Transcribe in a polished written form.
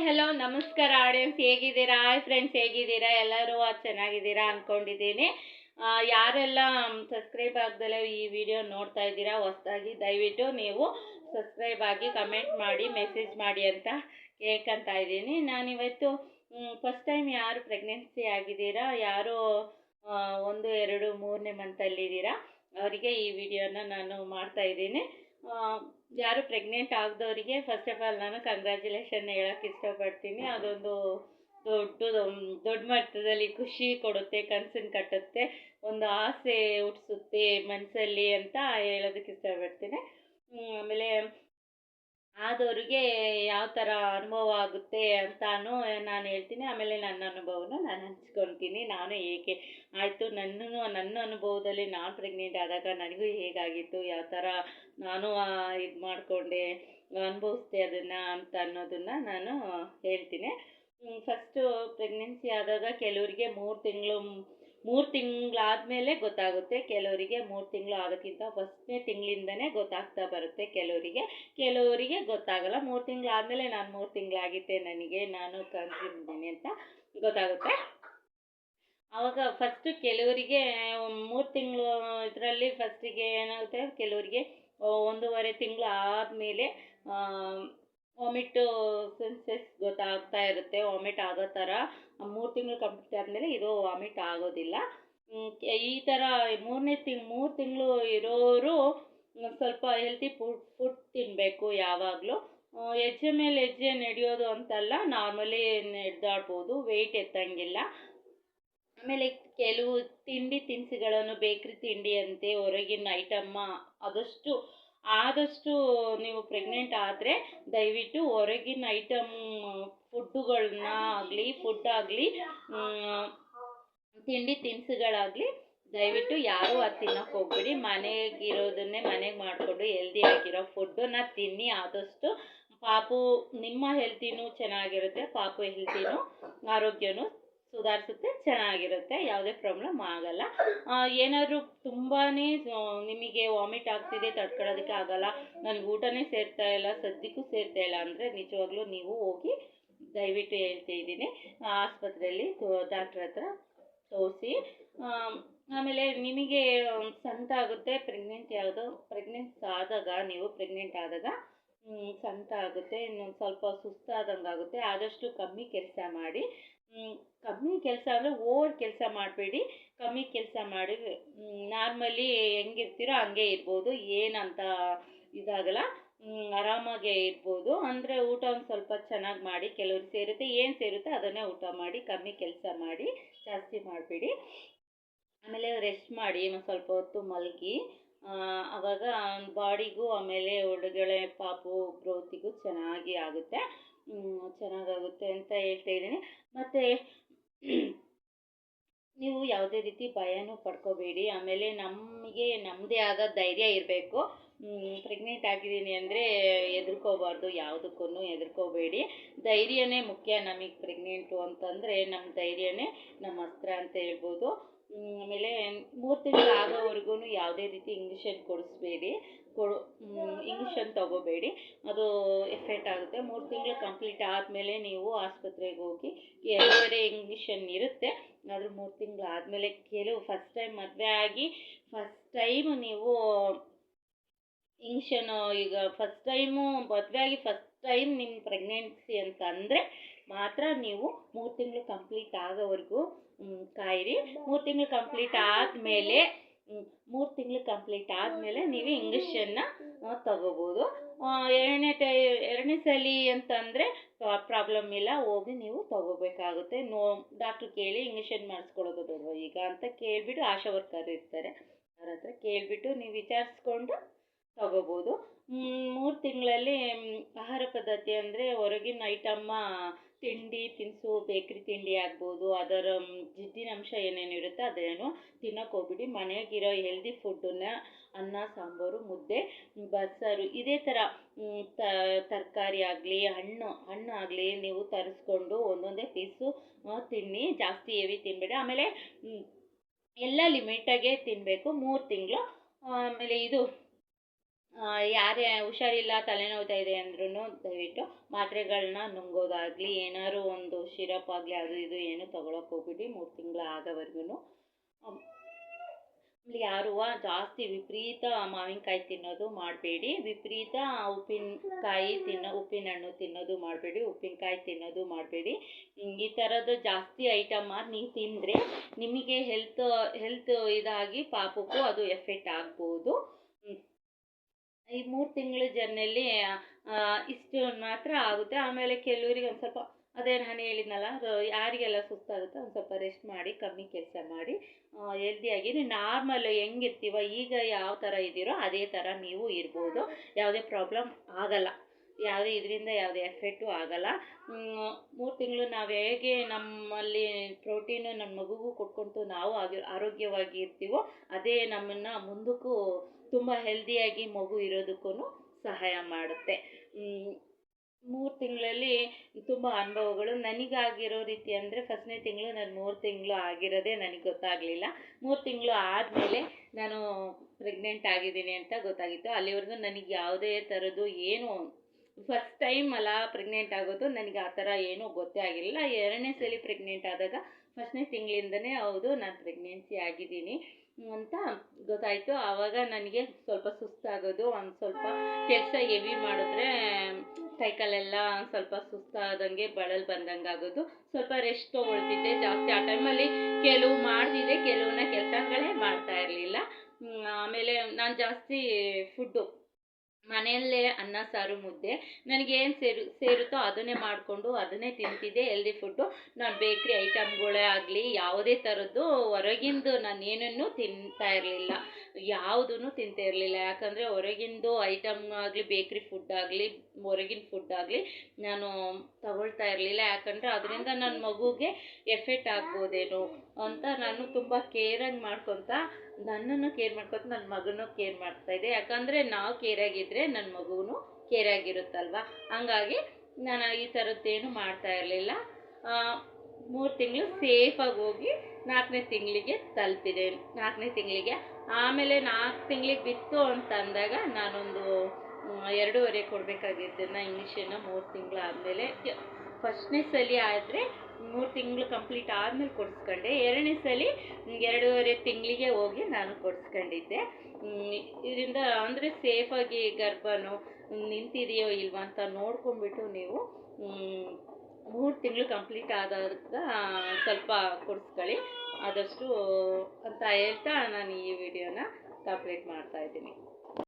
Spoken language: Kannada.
ಹಲೋ ನಮಸ್ಕಾರ ಆಡಿಯನ್ಸ್, ಹೇಗಿದ್ದೀರಾ? ಹಾಯ್ ಫ್ರೆಂಡ್ಸ್, ಹೇಗಿದ್ದೀರಾ? ಎಲ್ಲರೂ ಚೆನ್ನಾಗಿದ್ದೀರಾ ಅಂದ್ಕೊಂಡಿದ್ದೀನಿ. ಯಾರೆಲ್ಲ ಸಬ್ಸ್ಕ್ರೈಬ್ ಆಗ್ದಲೇ ಈ ವಿಡಿಯೋ ನೋಡ್ತಾ ಇದ್ದೀರಾ ಹೊಸದಾಗಿ, ದಯವಿಟ್ಟು ನೀವು ಸಬ್ಸ್ಕ್ರೈಬ್ ಆಗಿ ಕಮೆಂಟ್ ಮಾಡಿ ಮೆಸೇಜ್ ಮಾಡಿ ಅಂತ ಕೇಳ್ಕೊತಾ ಇದ್ದೀನಿ. ನಾನಿವತ್ತು ಫಸ್ಟ್ ಟೈಮ್ ಯಾರು ಪ್ರೆಗ್ನೆನ್ಸಿ ಆಗಿದ್ದೀರಾ, ಯಾರು 1, 2, 3ನೇ ಮಂತಲ್ಲಿದ್ದೀರಾ ಅವರಿಗೆ ಈ ವಿಡಿಯೋನ ನಾನು ಮಾಡ್ತಾ ಇದ್ದೀನಿ. ಯಾರು ಪ್ರೆಗ್ನೆಂಟ್ ಆಗದವರಿಗೆ ಫಸ್ಟ್ ಆಫ್ ಆಲ್ ನಾನು ಕಂಗ್ರ್ಯಾಚುಲೇಷನ್ ಹೇಳೋಕ್ಕೆ ಇಷ್ಟಪಡ್ತೀನಿ. ಅದೊಂದು ದೊಡ್ಡ ಮಟ್ಟದಲ್ಲಿ ಖುಷಿ ಕೊಡುತ್ತೆ, ಕನಸನ್ನು ಕಟ್ಟುತ್ತೆ, ಒಂದು ಆಸೆ ಹುಟ್ಟಿಸುತ್ತೆ ಮನಸ್ಸಲ್ಲಿ ಅಂತ ಹೇಳೋದಕ್ಕೆ ಇಷ್ಟಪಡ್ತೀನಿ. ಆಮೇಲೆ ಆದವ್ರಿಗೆ ಯಾವ ಥರ ಅನುಭವ ಆಗುತ್ತೆ ಅಂತಾನು ನಾನು ಹೇಳ್ತೀನಿ. ಆಮೇಲೆ ನನ್ನ ಅನುಭವನ ನಾನು ಹಂಚ್ಕೊತೀನಿ. ನಾನು ಹೇಗೆ ಆಯಿತು, ನನ್ನ ಅನುಭವದಲ್ಲಿ ನಾನು ಪ್ರೆಗ್ನೆಂಟ್ ಆದಾಗ ನನಗೂ ಹೇಗಾಗಿತ್ತು, ಯಾವ ಥರ ನಾನು ಇದು ಮಾಡಿಕೊಂಡೆ, ಅನುಭವಿಸ್ದೆ ಅದನ್ನು ಅಂತ ಅನ್ನೋದನ್ನು ನಾನು ಹೇಳ್ತೀನಿ. ಫಸ್ಟು ಪ್ರೆಗ್ನೆನ್ಸಿ ಆದಾಗ ಕೆಲವರಿಗೆ 3 ತಿಂಗಳಾದಮೇಲೆ ಗೊತ್ತಾಗುತ್ತೆ, ಕೆಲವರಿಗೆ 3 ತಿಂಗಳು ಆಗೋಕ್ಕಿಂತ ಫಸ್ಟ್ನೇ ತಿಂಗಳಿಂದನೇ ಗೊತ್ತಾಗ್ತಾ ಬರುತ್ತೆ. ಕೆಲವರಿಗೆ ಗೊತ್ತಾಗಲ್ಲ. 3 ತಿಂಗಳಾದಮೇಲೆ ನಾನು 3 ತಿಂಗಳಾಗಿತ್ತೆ ನನಗೆ, ನಾನು ಕನ್ಸಿದ್ದೀನಿ ಅಂತ ಗೊತ್ತಾಗುತ್ತೆ. ಆವಾಗ ಫಸ್ಟು ಕೆಲವರಿಗೆ 3 ತಿಂಗಳು ಇದರಲ್ಲಿ ಫಸ್ಟಿಗೆ ಏನಾಗುತ್ತೆ, ಕೆಲವರಿಗೆ 1.5 ತಿಂಗಳು ಆದಮೇಲೆ ವಾಮಿಟು ಸೆನ್ಸಸ್ ಗೊತ್ತಾಗ್ತಾ ಇರುತ್ತೆ, ವಾಮಿಟ್ ಆಗೋ ಥರ. 3 ತಿಂಗಳು ಕಂಪ್ಲೀಟ್ ಆದಮೇಲೆ ಇದು ವಾಮಿಟ್ ಆಗೋದಿಲ್ಲ. ಈ ಥರ 3 ತಿಂಗಳು ಇರೋರು ಸ್ವಲ್ಪ ಹೆಲ್ತಿ ಫುಡ್ ತಿನ್ನಬೇಕು ಯಾವಾಗಲೂ. ಹೆಜ್ಜೆ ಮೇಲೆ ಹೆಜ್ಜೆ ನಡೆಯೋದು ಅಂತಲ್ಲ, ನಾರ್ಮಲಿ ನಡೆದಾಡ್ಬೋದು, ವೆಯ್ಟ್ ಎತ್ತಂಗಿಲ್ಲ. ಆಮೇಲೆ ಕೆಲವು ತಿಂಡಿ ತಿನಿಸುಗಳನ್ನು, ಬೇಕ್ರಿ ತಿಂಡಿ ಅಂತೆ ಹೊರಗಿನ ಐಟಮ್ಮ ಆದಷ್ಟು ನೀವು ಪ್ರೆಗ್ನೆಂಟ್ ಆದರೆ ದಯವಿಟ್ಟು ಹೊರಗಿನ ಐಟಮ್ ಫುಡ್ ಆಗಲಿ ತಿಂಡಿ ತಿನಿಸುಗಳಾಗಲಿ ದಯವಿಟ್ಟು ಯಾರೂ ಅದು ತಿನ್ನೋಕೆ ಹೋಗ್ಬೇಡಿ. ಮನೆಗಿರೋದನ್ನೇ ಮನೆಗೆ ಮಾಡಿಕೊಂಡು ಹೆಲ್ದಿಯಾಗಿರೋ ಫುಡ್ಡನ್ನ ತಿನ್ನಿ ಆದಷ್ಟು. ನಿಮ್ಮ ಹೆಲ್ತಿನೂ ಚೆನ್ನಾಗಿರುತ್ತೆ, ಪಾಪು ಹೆಲ್ತಿನೂ ಆರೋಗ್ಯನೂ ಸುಧಾರಿಸುತ್ತೆ, ಚೆನ್ನಾಗಿರುತ್ತೆ, ಯಾವುದೇ ಪ್ರಾಬ್ಲಮ್ ಆಗಲ್ಲ. ಏನಾದರೂ ತುಂಬಾ ನಿಮಗೆ ವಾಮಿಟ್ ಆಗ್ತಿದೆ, ತಡ್ಕೊಳ್ಳೋದಕ್ಕೆ ಆಗಲ್ಲ, ನನಗೆ ಊಟನೇ ಸೇರ್ತಾ ಇಲ್ಲ, ಸದ್ಯಕ್ಕೂ ಸೇರ್ತಾ ಇಲ್ಲ ಅಂದರೆ ನಿಜವಾಗ್ಲೂ ನೀವು ಹೋಗಿ ದಯವಿಟ್ಟು ಹೇಳ್ತಾ ಇದ್ದೀನಿ ಆಸ್ಪತ್ರೆಯಲ್ಲಿ ಡಾಕ್ಟ್ರ್ ಹತ್ರ ತೋರಿಸಿ. ಆಮೇಲೆ ನಿಮಗೆ ಸಂಕಟ ಆಗುತ್ತೆ, ಪ್ರೆಗ್ನೆಂಟ್ ಆದಾಗ ಸಂಕಟ ಆಗುತ್ತೆ, ಇನ್ನೊಂದು ಸ್ವಲ್ಪ ಸುಸ್ತಾದಂಗೆ ಆಗುತ್ತೆ. ಆದಷ್ಟು ಕಮ್ಮಿ ಕೆಲಸ ಮಾಡಿ. ಕಮ್ಮಿ ಕೆಲಸ ಅಂದರೆ ಓವರ್ ಕೆಲಸ ಮಾಡಬೇಡಿ, ಕಮ್ಮಿ ಕೆಲಸ ಮಾಡಿ. ನಾರ್ಮಲಿ ಹೆಂಗಿರ್ತೀರೋ ಹಂಗೆ ಇರ್ಬೋದು, ಏನಂತ ಇದಾಗಲ್ಲ, ಆರಾಮಾಗೇ ಇರ್ಬೋದು. ಅಂದರೆ ಊಟ ಒಂದು ಸ್ವಲ್ಪ ಚೆನ್ನಾಗಿ ಮಾಡಿ, ಕೆಲವ್ರಿಗೆ ಸೇರುತ್ತೆ, ಏನು ಸೇರುತ್ತೆ ಅದನ್ನೇ ಊಟ ಮಾಡಿ, ಕಮ್ಮಿ ಕೆಲಸ ಮಾಡಿ, ಜಾಸ್ತಿ ಮಾಡಬೇಡಿ. ಆಮೇಲೆ ರೆಸ್ಟ್ ಮಾಡಿ, ಸ್ವಲ್ಪ ಹೊತ್ತು ಮಲಗಿ. ಆವಾಗ ಬಾಡಿಗೂ ಆಮೇಲೆ ಒಳಗಡೆ ಪಾಪು ಗ್ರೋತಿಗೂ ಚೆನ್ನಾಗಾಗುತ್ತೆ ಅಂತ ಹೇಳ್ತಾ ಇದ್ದೀನಿ. ಮತ್ತು ನೀವು ಯಾವುದೇ ರೀತಿ ಭಯನೂ ಪಡ್ಕೋಬೇಡಿ. ಆಮೇಲೆ ನಮ್ಮದೇ ಆದ ಧೈರ್ಯ ಇರಬೇಕು. ಪ್ರೆಗ್ನೆಂಟ್ ಆಗಿದ್ದೀನಿ ಅಂದರೆ ಹೆದರ್ಕೋಬಾರ್ದು, ಯಾವುದಕ್ಕೂ ಹೆದರ್ಕೋಬೇಡಿ. ಧೈರ್ಯನೇ ಮುಖ್ಯ ನಮಗೆ. ಪ್ರೆಗ್ನೆಂಟು ಅಂತಂದರೆ ನಮ್ಮ ಧೈರ್ಯನೇ ನಮ್ಮ ಅಸ್ತ್ರ ಅಂತ ಹೇಳ್ಬೋದು. ಆಮೇಲೆ 3 ತಿಂಗಳು ಆಗೋವರೆಗೂ ಯಾವುದೇ ರೀತಿ ಇಂಜೆಕ್ಷನ್ ಇಂಜೆಕ್ಷನ್ ತಗೋಬೇಡಿ, ಅದು ಎಫೆಕ್ಟ್ ಆಗುತ್ತೆ. 3 ತಿಂಗಳು ಕಂಪ್ಲೀಟ್ ಆದಮೇಲೆ ನೀವು ಆಸ್ಪತ್ರೆಗೆ ಹೋಗಿ, ಬೇರೆ ಇಂಜೆಕ್ಷನ್ ಇರುತ್ತೆ, ಆದರೂ 3 ತಿಂಗಳು ಆದಮೇಲೆ ಫಸ್ಟ್ ಟೈಮ್ ಮದುವೆ ಆಗಿ ಫಸ್ಟ್ ಟೈಮ್ ನೀವು ಇಂಜೆಕ್ಷನ್, ಈಗ ಫಸ್ಟ್ ಟೈಮ್ ನಿಮ್ಮ ಪ್ರೆಗ್ನೆನ್ಸಿ ಅಂತಂದರೆ ಮಾತ್ರ ನೀವು 3 ತಿಂಗಳು ಕಂಪ್ಲೀಟ್ ಆಗೋವರೆಗೂ ಕಾಯಿರಿ. 3 ತಿಂಗಳು ಕಂಪ್ಲೀಟ್ ಆದಮೇಲೆ ನೀವು ಇಂಜೆಕ್ಷನ್ನ ತಗೋಬೋದು. ಎರಡನೇ ಸಲ ಅಂತಂದರೆ ಪ್ರಾಬ್ಲಮ್ ಇಲ್ಲ, ಹೋಗಿ ನೀವು ತಗೋಬೇಕಾಗುತ್ತೆ. ಡಾಕ್ಟ್ರು ಕೇಳಿ ಇಂಜೆಕ್ಷನ್ ಮಾಡಿಸ್ಕೊಳ್ಳೋದು ಬೇಡವಾ ಈಗ ಅಂತ ಕೇಳಿಬಿಟ್ಟು, ಆಶಾ ವರ್ಕರ್ ಇರ್ತಾರೆ, ಅವ್ರ ಹತ್ರ ಕೇಳಿಬಿಟ್ಟು ನೀವು ವಿಚಾರಿಸ್ಕೊಂಡು ತಗೋಬೋದು. 3 ತಿಂಗಳಲ್ಲಿ ಆಹಾರ ಪದ್ಧತಿ ಅಂದರೆ ಹೊರಗಿನ ಐಟಮ್ಮ, ತಿಂಡಿ ತಿನಿಸು, ಬೇಕ್ರಿ ತಿಂಡಿ ಆಗ್ಬೋದು, ಅದರ ಜಿಡ್ಡಿನಂಶ ಏನೇನಿರುತ್ತೆ ಅದನ್ನು ತಿನ್ನೋಕೆ ಹೋಗ್ಬಿಡಿ. ಮನೆಗಿರೋ ಹೆಲ್ದಿ ಫುಡ್ಡನ್ನ, ಅನ್ನ, ಸಾಂಬಾರು, ಮುದ್ದೆ, ಬಸ್ಸಾರು, ಇದೇ ಥರ ತರಕಾರಿ ಆಗಲಿ, ಹಣ್ಣಾಗಲಿ ನೀವು ತರಿಸ್ಕೊಂಡು ಒಂದೊಂದೇ ಪೀಸು ತಿನ್ನಿ, ಜಾಸ್ತಿ ಹೆವಿ ತಿನ್ನಬೇಡಿ. ಆಮೇಲೆ ಎಲ್ಲ ಲಿಮಿಟಾಗೆ ತಿನ್ನಬೇಕು 3 ತಿಂಗಳು. ಆಮೇಲೆ ಯಾರೇ ಹುಷಾರಿಲ್ಲ ತಲೆನೋವ್ತಾ ಇದೆ ಅಂದ್ರೂ ದಯವಿಟ್ಟು ಮಾತ್ರೆಗಳನ್ನ ನುಂಗೋದಾಗಲಿ ಏನಾದ್ರು ಒಂದು ಶಿರಪ್ ಆಗಲಿ ಅದು ಇದು ಏನು ತೊಗೊಳಕ್ಕೆ ಹೋಗ್ಬಿಟ್ಟು 3 ತಿಂಗಳು ಆಗೋವರೆಗೂ. ಯಾರು ಜಾಸ್ತಿ ವಿಪರೀತ ಮಾವಿನಕಾಯಿ ತಿನ್ನೋದು ಮಾಡಬೇಡಿ, ವಿಪರೀತ ಉಪ್ಪಿನ ಹಣ್ಣು ತಿನ್ನೋದು ಮಾಡಬೇಡಿ, ಉಪ್ಪಿನಕಾಯಿ ತಿನ್ನೋದು ಮಾಡಬೇಡಿ. ಈ ಥರದ್ದು ಜಾಸ್ತಿ ಐಟಮ್ ನೀವು ತಿಂದರೆ ನಿಮಗೆ ಹೆಲ್ತ್ ಇದಾಗಿ ಪಾಪಕ್ಕೂ ಅದು ಎಫೆಕ್ಟ್ ಆಗ್ಬೋದು. ಈ 3 ತಿಂಗಳ ಜರ್ನಿಯಲ್ಲಿ ಇಷ್ಟು ಮಾತ್ರ ಆಗುತ್ತೆ. ಆಮೇಲೆ ಕೆಲವರಿಗೆ ಒಂದು ಸ್ವಲ್ಪ ಅದೇ ನಾನು ಹೇಳಿದ್ನಲ್ಲ, ಯಾರಿಗೆಲ್ಲ ಸುಸ್ತಾಗುತ್ತೋ ಒಂದು ಸ್ವಲ್ಪ ರೆಸ್ಟ್ ಮಾಡಿ, ಕಮ್ಮಿ ಕೆಲಸ ಮಾಡಿ, ಹೆಲ್ದಿಯಾಗಿ ನಾರ್ಮಲ್ ಹೆಂಗಿರ್ತೀವೋ ಈಗ ಯಾವ ಥರ ಇದ್ದೀರೋ ಅದೇ ಥರ ನೀವು ಇರ್ಬೋದು. ಯಾವುದೇ ಪ್ರಾಬ್ಲಮ್ ಆಗಲ್ಲ, ಇದರಿಂದ ಯಾವುದೇ ಎಫೆಕ್ಟು ಆಗಲ್ಲ. 3 ತಿಂಗಳು ನಾವು ಹೇಗೆ ನಮ್ಮಲ್ಲಿ ಪ್ರೋಟೀನು ನಮ್ಮ ಮಗುಗೂ ಕೊಟ್ಕೊಂತು ನಾವು ಆರೋಗ್ಯವಾಗಿ ಇರ್ತೀವೋ ಅದೇ ನಮ್ಮನ್ನು ಮುಂದಕ್ಕೂ ತುಂಬ ಹೆಲ್ದಿಯಾಗಿ ಮಗು ಇರೋದಕ್ಕೂ ಸಹಾಯ ಮಾಡುತ್ತೆ. 3 ತಿಂಗಳಲ್ಲಿ ತುಂಬ ಅನುಭವಗಳು ನನಗಾಗಿರೋ ರೀತಿ ಅಂದರೆ, ಫಸ್ಟ್ನೇ ತಿಂಗಳು ನಾನು 3 ತಿಂಗಳು ಆಗಿರೋದೇ ನನಗೆ ಗೊತ್ತಾಗಲಿಲ್ಲ. 3 ತಿಂಗಳು ಆದಮೇಲೆ ನಾನು ಪ್ರೆಗ್ನೆಂಟ್ ಆಗಿದ್ದೀನಿ ಅಂತ ಗೊತ್ತಾಗಿತ್ತು. ಅಲ್ಲಿವರೆಗೂ ನನಗೆ ಯಾವುದೇ ಥರದ್ದು ಏನು ಫಸ್ಟ್ ಟೈಮ್ ಅಲ್ಲ ಪ್ರೆಗ್ನೆಂಟ್ ಆಗೋದು, ನನಗೆ ಆ ಥರ ಏನೂ ಗೊತ್ತೇ ಆಗಿರಲಿಲ್ಲ. 2ನೇ ಸಲ ಪ್ರೆಗ್ನೆಂಟ್ ಆದಾಗ ಫಸ್ಟ್ನೇ ತಿಂಗಳಿಂದನೇ ಹೌದು ನಾನು ಪ್ರೆಗ್ನೆನ್ಸಿ ಆಗಿದ್ದೀನಿ ಅಂತ ಗೊತ್ತಾಯಿತು. ಆವಾಗ ನನಗೆ ಸ್ವಲ್ಪ ಸುಸ್ತಾಗೋದು, ಒಂದು ಸ್ವಲ್ಪ ಕೆಲಸ ಹೆವಿ ಮಾಡಿದ್ರೆ ಕೈಕಾಲೆಲ್ಲ ಸ್ವಲ್ಪ ಸುಸ್ತಾದಂಗೆ ಬಳಲ್ ಬಂದಂಗೆ ಆಗೋದು, ಸ್ವಲ್ಪ ರೆಸ್ಟ್ ತೊಗೊಳ್ತಿದ್ದೆ ಜಾಸ್ತಿ. ಆ ಟೈಮಲ್ಲಿ ಕೆಲವು ಮಾಡ್ತಿದ್ದೆ, ಕೆಲವನ್ನ ಕೆಲಸಗಳೇ ಮಾಡ್ತಾ ಇರಲಿಲ್ಲ. ಆಮೇಲೆ ನಾನು ಜಾಸ್ತಿ ಫುಡ್ಡು ಮನೆಯಲ್ಲೇ ಅನ್ನ ಸಾರು ಮುದ್ದೆ ನನಗೇನು ಸೇರುತ್ತೋ ಅದನ್ನೇ ಮಾಡಿಕೊಂಡು ಅದನ್ನೇ ತಿಂತಿದ್ದೆ, ಹೆಲ್ದಿ ಫುಡ್ಡು. ನಾನು ಬೇಕ್ರಿ ಐಟಮ್ಗಳೇ ಆಗಲಿ ಯಾವುದೇ ಥರದ್ದು ಹೊರಗಿಂದು ನಾನು ಏನನ್ನೂ ತಿಂತಾ ಇರಲಿಲ್ಲ, ಯಾವುದೂ ತಿಂತಾ ಇರಲಿಲ್ಲ. ಯಾಕಂದರೆ ಹೊರಗಿಂದು ಐಟಮ್ ಆಗಲಿ, ಬೇಕ್ರಿ ಫುಡ್ ಆಗಲಿ, ಹೊರಗಿನ ಫುಡ್ ಆಗಲಿ ನಾನು ತಗೊಳ್ತಾ ಇರಲಿಲ್ಲ. ಯಾಕಂದರೆ ಅದರಿಂದ ನನ್ನ ಮಗುಗೆ ಎಫೆಕ್ಟ್ ಆಗ್ಬೋದೇನೋ ಅಂತ ನಾನು ತುಂಬ ಕೇರಾಗಿ ನನ್ನನ್ನು ಕೇರ್ ಮಾಡ್ಕೊತ ನನ್ನ ಮಗನೂ ಕೇರ್ ಮಾಡ್ತಾಯಿದ್ದೆ. ಯಾಕಂದರೆ ನಾವು ಕೇರಾಗಿದ್ದರೆ ನನ್ನ ಮಗುವೂ ಕೇರಾಗಿರುತ್ತಲ್ವ, ಹಂಗಾಗಿ ನಾನು ಈ ಥರದ್ದೇನು ಮಾಡ್ತಾ ಇರಲಿಲ್ಲ. 3 ತಿಂಗಳು ಸೇಫಾಗಿ ಹೋಗಿ 4ನೇ ತಿಂಗಳಿಗೆ ತಲುಪಿದೆ. 4ನೇ ತಿಂಗಳಿಗೆ ಆಮೇಲೆ 4 ತಿಂಗಳಿಗೆ ಬಿತ್ತು ಅಂತ ಅಂದಾಗ ನಾನೊಂದು 2.5 ಕೊಡಬೇಕಾಗಿದ್ದನ್ನು ಇಂಜೆಕ್ಷನ್ನ 3 ತಿಂಗಳು ಆದಮೇಲೆ ಫಸ್ಟ್ನೇ ಸಲ ಆದರೆ 3 ತಿಂಗಳು ಕಂಪ್ಲೀಟ್ ಆದಮೇಲೆ ಕೊಡಿಸ್ಕೊಂಡೆ. 2ನೇ ಸಲ 2.5 ತಿಂಗಳಿಗೆ ಹೋಗಿ ನಾನು ಕೊಡಿಸ್ಕೊಂಡಿದ್ದೆ. ಇದರಿಂದ ಅಂದರೆ ಸೇಫಾಗಿ ಗರ್ಭನೂ ನಿಂತಿದೆಯೋ ಇಲ್ವಾ ಅಂತ ನೋಡ್ಕೊಂಡ್ಬಿಟ್ಟು ನೀವು 3 ತಿಂಗಳು ಕಂಪ್ಲೀಟ್ ಆದಾಗ ಸ್ವಲ್ಪ ಕೊಡಿಸ್ಕೊಳ್ಳಿ ಆದಷ್ಟು ಅಂತ ಹೇಳ್ತಾ ನಾನು ಈ ವಿಡಿಯೋನ ಕಂಪ್ಲೀಟ್ ಮಾಡ್ತಾಯಿದ್ದೀನಿ.